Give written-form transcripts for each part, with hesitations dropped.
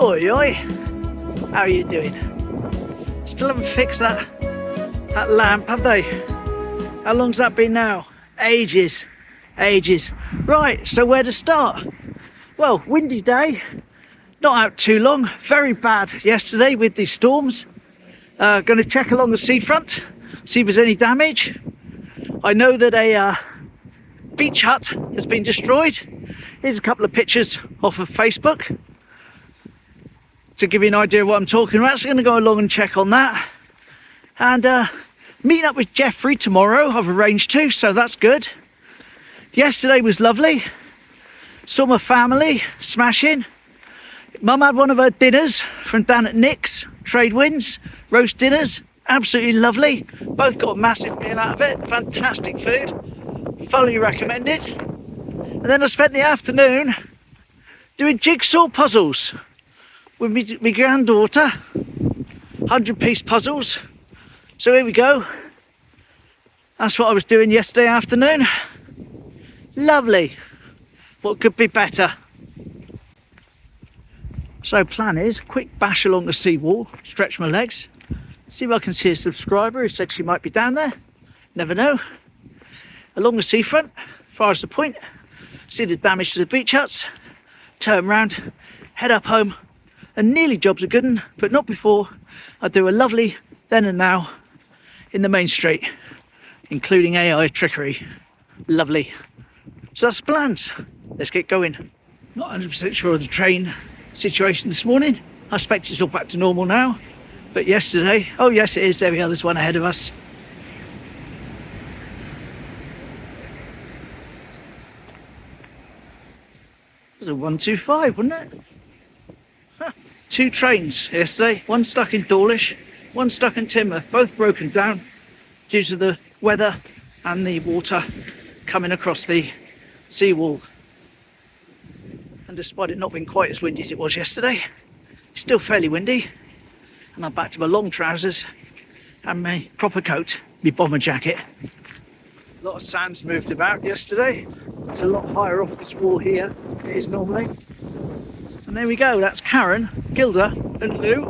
Oi, oi. How are you doing? Still haven't fixed that lamp, have they? How long's that been now? Ages. Right, so where to start? Well, windy day. Not out too long. Very bad yesterday with these storms. Going to check along the seafront, see if there's any damage. I know that a beach hut has been destroyed. Here's a couple of pictures off of Facebook to give you an idea of what I'm talking about. So I'm going to go along and check on that. And meeting up with Jeffrey tomorrow, I've arranged to, so that's good. Yesterday was lovely. Saw my family, smashing. Mum had one of her dinners from down at Nick's, Trade Winds, roast dinners, absolutely lovely. Both got a massive meal out of it, fantastic food, fully recommended. And then I spent the afternoon doing jigsaw puzzles with my granddaughter, 100-piece puzzles. So here we go. That's what I was doing yesterday afternoon. Lovely. What could be better? So plan is, quick bash along the seawall, stretch my legs, see if I can see a subscriber who said she might be down there. Never know. Along the seafront, far as the point, see the damage to the beach huts, turn round, head up home, and nearly jobs are good 'un, but not before I do a lovely then and now in the main street, including AI trickery. Lovely. So that's the plans. Let's get going. Not 100% sure of the train situation this morning. I expect it's all back to normal now. But yesterday, oh yes it is, there we go, there's one ahead of us. It was a 125, wasn't it? Huh. 2 trains yesterday, one stuck in Dawlish, one stuck in Teignmouth, both broken down due to the weather and the water coming across the seawall. And despite it not being quite as windy as it was yesterday, it's still fairly windy. And I'm back to my long trousers and my proper coat, my bomber jacket. A lot of sand's moved about yesterday. It's a lot higher off this wall here than it is normally. And there we go, that's Karen, Gilda and Lou,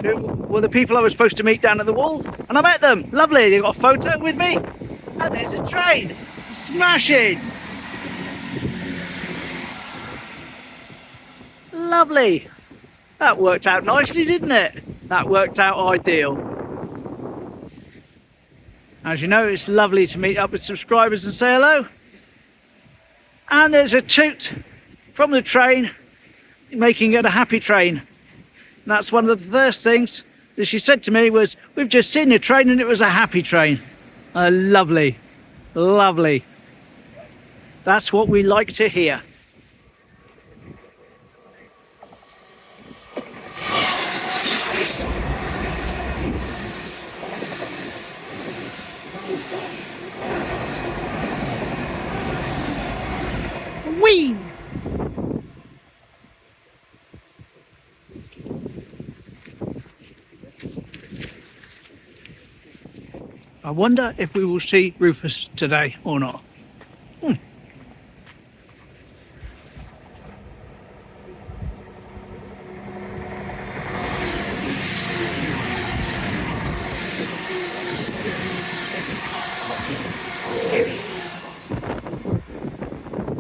who were the people I was supposed to meet down at the wall. And I met them, lovely, they got a photo with me. And there's a train, smashing. Lovely. That worked out nicely, didn't it? That worked out ideal. As you know, it's lovely to meet up with subscribers and say hello. And there's a toot from the train, making it a happy train. And that's one of the first things that she said to me was, we've just seen the train and it was a happy train. Lovely, lovely. That's what we like to hear. Whee! I wonder if we will see Rufus today or not.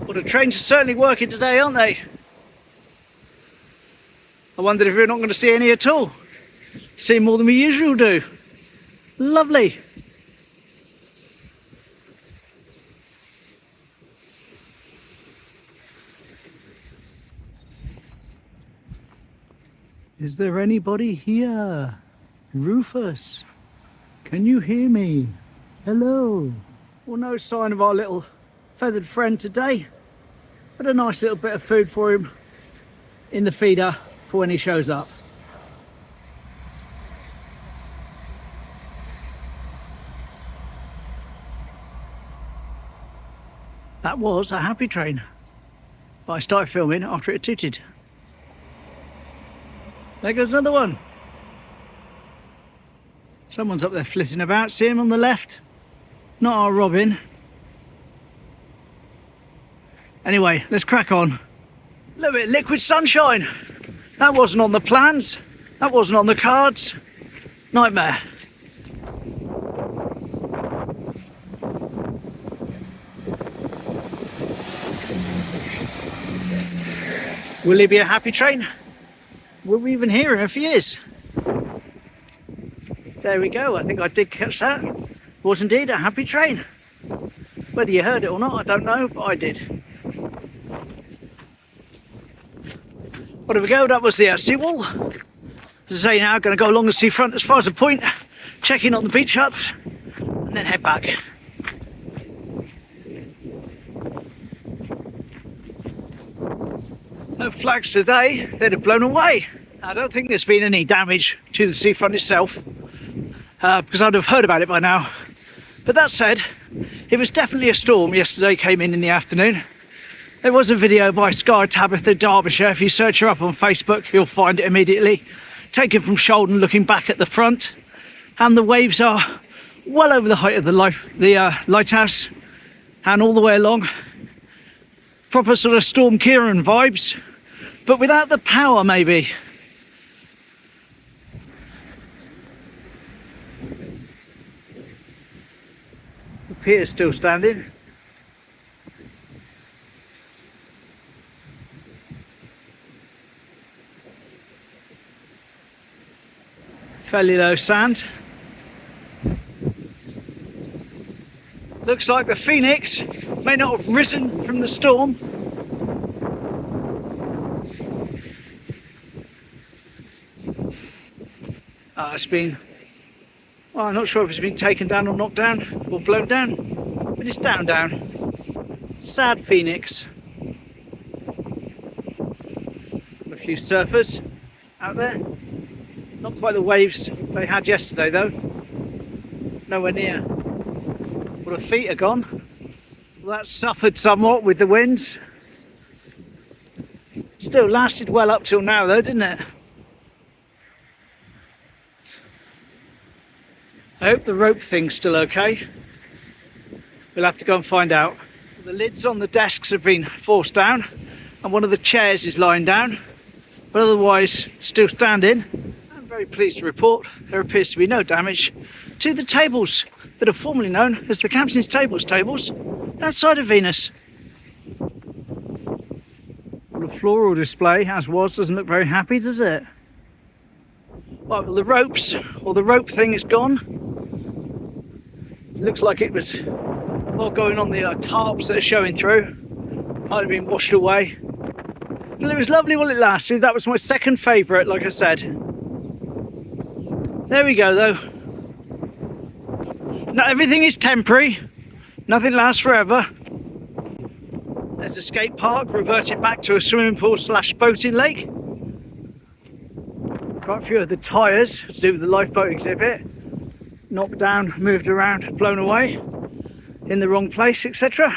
Well, the trains are certainly working today, aren't they? I wondered if we're not going to see any at all. See more than we usually do. Lovely. Is there anybody here? Rufus, can you hear me? Hello. Well, no sign of our little feathered friend today, but a nice little bit of food for him in the feeder for when he shows up. That was a happy train, but I started filming after it tooted. There goes another one. Someone's up there flitting about. See him on the left? Not our Robin. Anyway, let's crack on. A little bit of liquid sunshine. That wasn't on the plans. That wasn't on the cards. Nightmare. Will he be a happy train? Will we even hear him if he is? There we go. I think I did catch that. It was indeed a happy train. Whether you heard it or not, I don't know, but I did. Well, there we go. That was the Seawall. As I say now, going to go along the seafront as far as the point, check in on the beach huts, and then head back. No flags today, they'd have blown away. I don't think there's been any damage to the seafront itself, because I'd have heard about it by now. But that said, it was definitely a storm yesterday, came in the afternoon. There was a video by Sky Tabitha Derbyshire. If you search her up on Facebook, you'll find it immediately. Taken from Shoulden, looking back at the front. And the waves are well over the height of the lighthouse and all the way along. Proper sort of Storm Kieran vibes, but without the power maybe. The pier's still standing. Fairly low sand. Looks like the Phoenix may not have risen from the storm. It's been, well, I'm not sure if it's been taken down or knocked down or blown down, but it's down. Sad Phoenix. A few surfers out there. Not quite the waves they had yesterday though. Nowhere near. Well, the feet are gone. Well, that suffered somewhat with the winds. Still lasted well up till now though, didn't it? I hope the rope thing's still okay. We'll have to go and find out. The lids on the desks have been forced down and one of the chairs is lying down, but otherwise still standing. I'm very pleased to report there appears to be no damage to the tables that are formerly known as the Captain's tables outside of Venus. Well, the floral display, as was, doesn't look very happy, does it? Right, well, the ropes, or the rope thing is gone. It looks like it was all going on the tarps that are showing through. Might have been washed away. But it was lovely while it lasted. That was my second favourite, like I said. There we go, though. Now, everything is temporary. Nothing lasts forever. There's a skate park, reverting back to a swimming pool / boating lake. Quite a few of the tyres to do with the lifeboat exhibit. Knocked down, moved around, blown away in the wrong place, etc.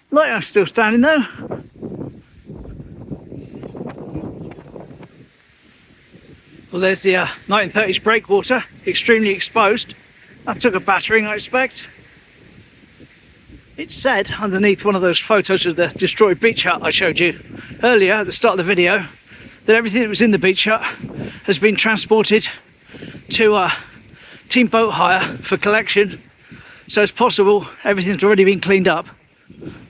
Lighthouse still standing though. Well, there's the 1930s breakwater, extremely exposed. That took a battering, I expect. It's said underneath one of those photos of the destroyed beach hut I showed you earlier at the start of the video that everything that was in the beach hut has been transported to team boat hire for collection, so it's possible everything's already been cleaned up.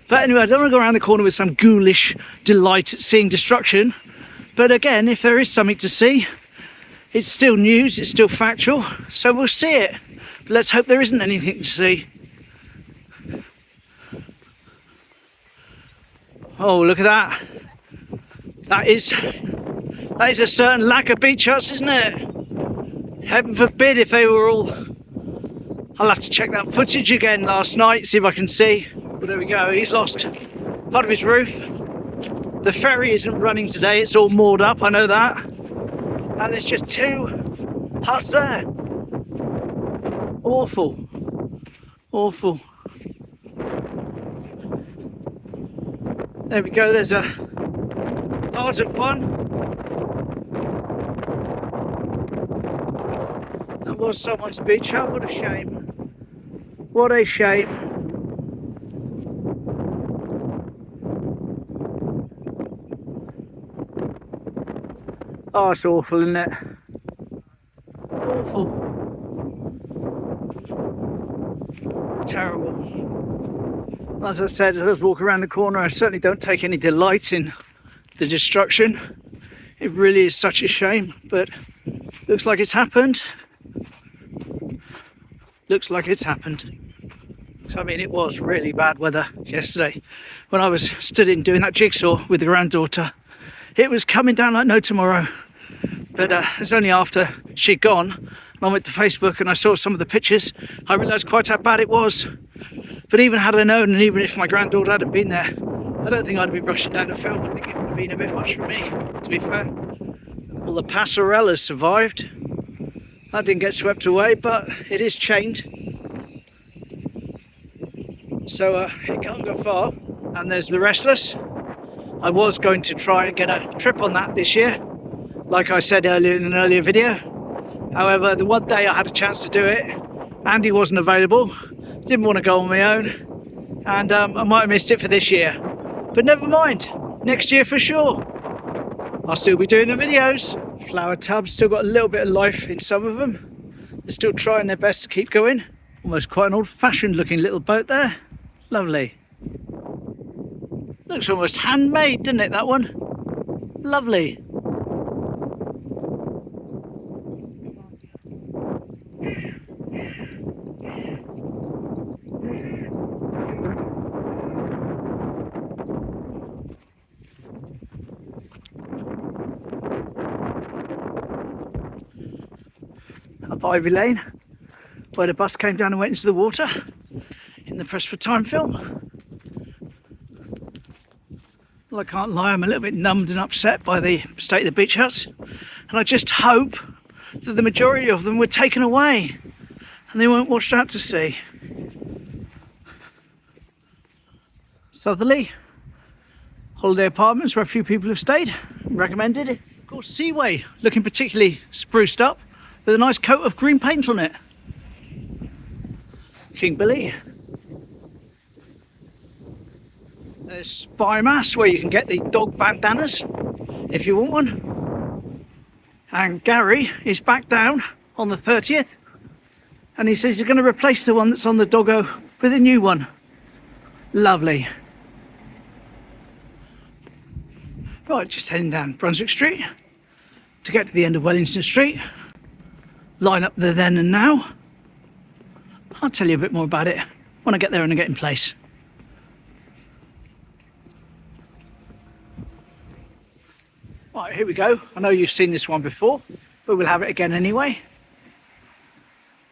But anyway, I don't want to go around the corner with some ghoulish delight at seeing destruction, but again, if there is something to see, it's still news, it's still factual, so we'll see it. But let's hope there isn't anything to see. Oh, look at that. That is a certain lack of beach huts, isn't it? Heaven forbid if they were all... I'll have to check that footage again last night, see if I can see. But there we go, he's lost part of his roof. The ferry isn't running today, it's all moored up, I know that. And there's just 2 huts there. Awful. Awful. There we go, there's a part of one. That was someone's beach hut, what a shame. What a shame. Oh, it's awful, isn't it? Awful. Terrible. As I said, as I was walking around the corner, I certainly don't take any delight in the destruction. It really is such a shame, but looks like it's happened. Looks like it's happened. So I mean, it was really bad weather yesterday when I was stood in doing that jigsaw with the granddaughter. It was coming down like no tomorrow, but it's only after she'd gone and I went to Facebook and I saw some of the pictures, I realised quite how bad it was. But even had I known, and even if my granddaughter hadn't been there, I don't think I'd have been rushing down to film. I think it would have been a bit much for me, to be fair. Well, the passerellas survived. That didn't get swept away, but it is chained. So it can't go far. And there's the Restless. I was going to try and get a trip on that this year, like I said earlier in an earlier video. However, the one day I had a chance to do it, Andy wasn't available. Didn't want to go on my own, and I might have missed it for this year. But never mind, next year for sure. I'll still be doing the videos. Flower tubs, still got a little bit of life in some of them. They're still trying their best to keep going. Almost quite an old-fashioned looking little boat there. Lovely. Looks almost handmade, doesn't it, that one? Lovely. Up Ivy Lane, where the bus came down and went into the water in the Pressed for Time film. Well, I can't lie, I'm a little bit numbed and upset by the state of the beach huts, and I just hope that the majority of them were taken away and they weren't washed out to sea. Southerly, holiday apartments where a few people have stayed, recommended. Of course, Seaway, looking particularly spruced up with a nice coat of green paint on it. King Billy. There's Spymass, where you can get the dog bandanas if you want one. And Gary is back down on the 30th, and he says he's going to replace the one that's on the doggo with a new one. Lovely. Right, just heading down Brunswick Street to get to the end of Wellington Street. Line up the then and now. I'll tell you a bit more about it when I get there and I get in place. Right, here we go. I know you've seen this one before, but we'll have it again anyway.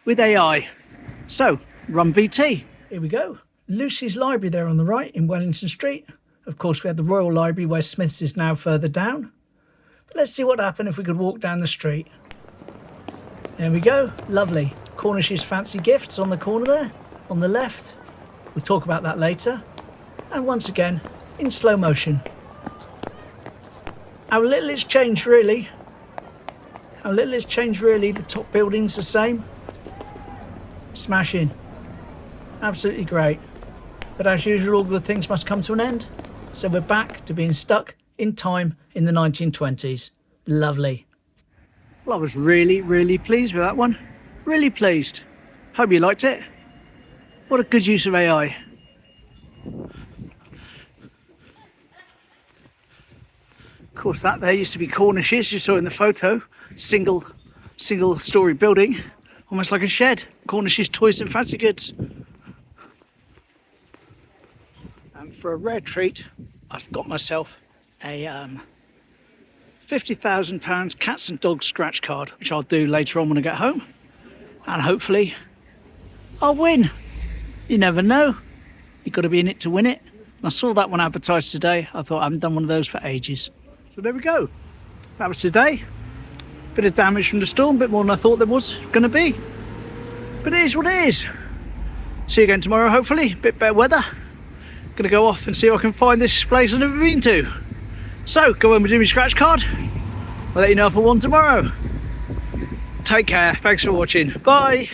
With AI. So, Run VT. Here we go. Lucy's Library there on the right in Wellington Street. Of course, we had the Royal Library where Smith's is now further down. But let's see what happened if we could walk down the street. There we go. Lovely. Cornish's Fancy Gifts on the corner there, on the left. We'll talk about that later. And once again, in slow motion. How little it's changed really. How little it's changed really. The top building's the same. Smashing. Absolutely great. But as usual, all good things must come to an end. So we're back to being stuck in time in the 1920s. Lovely. Well, I was really, really pleased with that one. Really pleased. Hope you liked it. What a good use of AI. Of course, that there used to be Cornish's, you saw in the photo. Single story building, almost like a shed. Cornish's Toys and Fancy Goods. And for a rare treat, I've got myself a £50,000 cats and dogs scratch card, which I'll do later on when I get home. And hopefully I'll win. You never know. You've got to be in it to win it. And I saw that one advertised today. I thought I haven't done one of those for ages. So there we go. That was today. Bit of damage from the storm, bit more than I thought there was going to be. But it is what it is. See you again tomorrow, hopefully. Bit better weather. Going to go off and see if I can find this place I've never been to. So, go home and do my scratch card. I'll let you know if I won tomorrow. Take care. Thanks for watching. Bye.